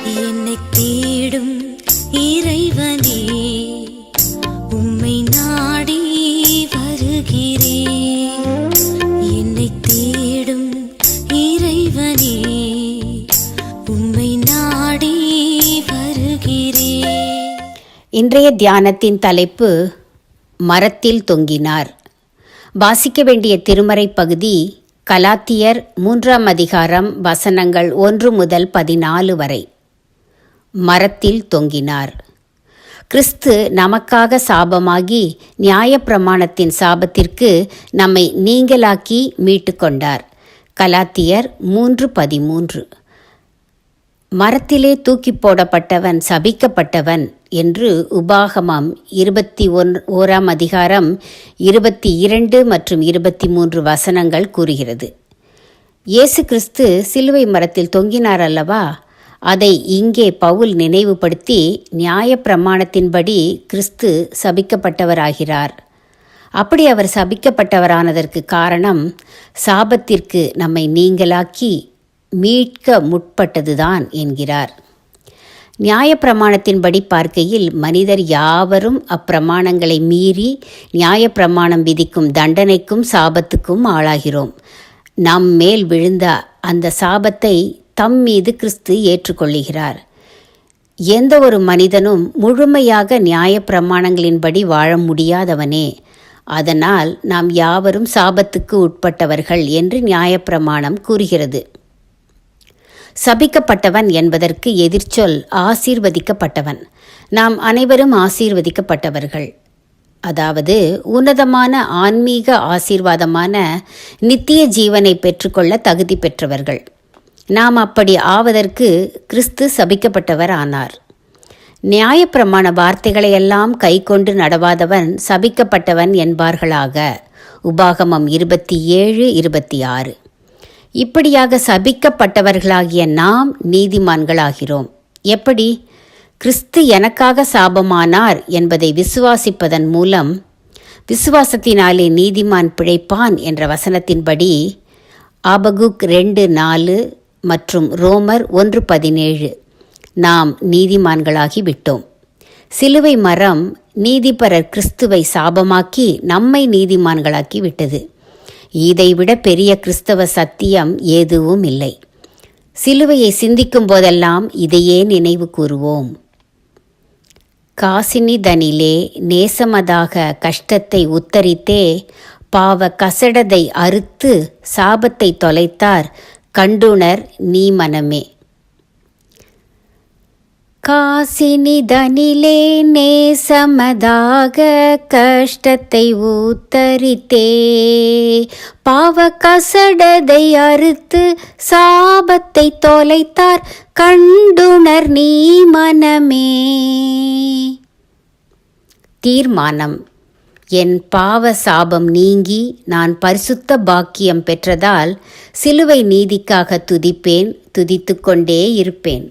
என்னை தேடும் இறைவனே, உம்மை நாடி வருகிறேன். என்னை தேடும் இறைவனே, உம்மை நாடி வருகிறேன். இன்றைய தியானத்தின் தலைப்பு மரத்தில் தொங்கினார். வாசிக்க வேண்டிய திருமறை பகுதி கலாத்தியர் 3ஆம் அதிகாரம் வசனங்கள் 1 முதல் 14 வரை. மரத்தில் தொங்கினார். கிறிஸ்து நமக்காக சாபமாகி நியாயப்பிரமாணத்தின் சாபத்திற்கு நம்மை நீங்களாக்கி மீட்டு கொண்டார். கலாத்தியர் 3:13. மரத்திலே தூக்கி போடப்பட்டவன் சபிக்கப்பட்டவன் என்று உபாகமம் 21ஆம் அதிகாரம் 22 மற்றும் 23 வசனங்கள் கூறுகிறது. இயேசு கிறிஸ்து சிலுவை மரத்தில் தொங்கினார் அல்லவா? அதை இங்கே பவுல் நினைவுபடுத்தி நியாயப்பிரமாணத்தின்படி கிறிஸ்து சபிக்கப்பட்டவராகிறார். அப்படி அவர் சபிக்கப்பட்டவரானதற்கு காரணம் சாபத்திற்கு நம்மை நீங்களாக்கி மீட்க முற்பட்டதுதான் என்கிறார். நியாயப்பிரமாணத்தின்படி பார்க்கையில் மனிதர் யாவரும் அப்பிரமாணங்களை மீறி நியாயப்பிரமாணம் விதிக்கும் தண்டனைக்கும் சாபத்துக்கும் ஆளாகிறோம். நம் மேல் விழுந்த அந்த சாபத்தை தம் மீது கிறிஸ்து ஏற்றுக்கொள்ளுகிறார். எந்த ஒரு மனிதனும் முழுமையாக நியாயப்பிரமாணங்களின்படி வாழ முடியாதவனே. அதனால் நாம் யாவரும் சாபத்துக்கு உட்பட்டவர்கள் என்று நியாயப்பிரமாணம் கூறுகிறது. சபிக்கப்பட்டவன் என்பதற்கு எதிர்ச்சொல் ஆசீர்வதிக்கப்பட்டவன். நாம் அனைவரும் ஆசீர்வதிக்கப்பட்டவர்கள். அதாவது உன்னதமான ஆன்மீக ஆசீர்வாதமான நித்திய ஜீவனை பெற்றுக்கொள்ள தகுதி பெற்றவர்கள். நாம் அப்படி ஆவதற்கு கிறிஸ்து சபிக்கப்பட்டவர் ஆனார். நியாயப்பிரமாண வார்த்தைகளையெல்லாம் கை கொண்டு நடவாதவன் சபிக்கப்பட்டவன் என்பார்களாக. உபாகமம் 27:26. இப்படியாக சபிக்கப்பட்டவர்களாகிய நாம் நீதிமான்களாகிறோம். எப்படி? கிறிஸ்து எனக்காக சாபமானார் என்பதை விசுவாசிப்பதன் மூலம். விசுவாசத்தினாலே நீதிமான் பிழைப்பான் என்ற வசனத்தின்படி ஆபகுக் 2:4 மற்றும் ரோமர் 1:17 நாம் நீதிமான்களாகி விட்டோம். சிலுவை மரம் நீதிபரர் கிறிஸ்துவை சாபமாக்கி நம்மை நீதிமான்களாக்கி விட்டது. இதைவிட பெரிய கிறிஸ்தவ சத்தியம் எதுவும் இல்லை. சிலுவையை சிந்திக்கும் போதெல்லாம் இதையே நினைவு கூறுவோம். காசினிதனிலே நேசமதாக கஷ்டத்தை உத்தரித்தே பாவ கசடதை அறுத்து சாபத்தை தொலைத்தார் கண்டுணர் நீ மனமே. காசினிதனிலே நேசமதாக கஷ்டத்தை உத்தரித்தே பாவ கசடதை அறுத்து சாபத்தை தொலைத்தார் கண்டுணர் நீ மனமே. தீர்மானம்: என் பாவ சாபம் நீங்கி நான் பரிசுத்த பாக்கியம் பெற்றதால் சிலுவை நீதிக்காக துதிப்பேன், துதித்துக்கொண்டே இருப்பேன்.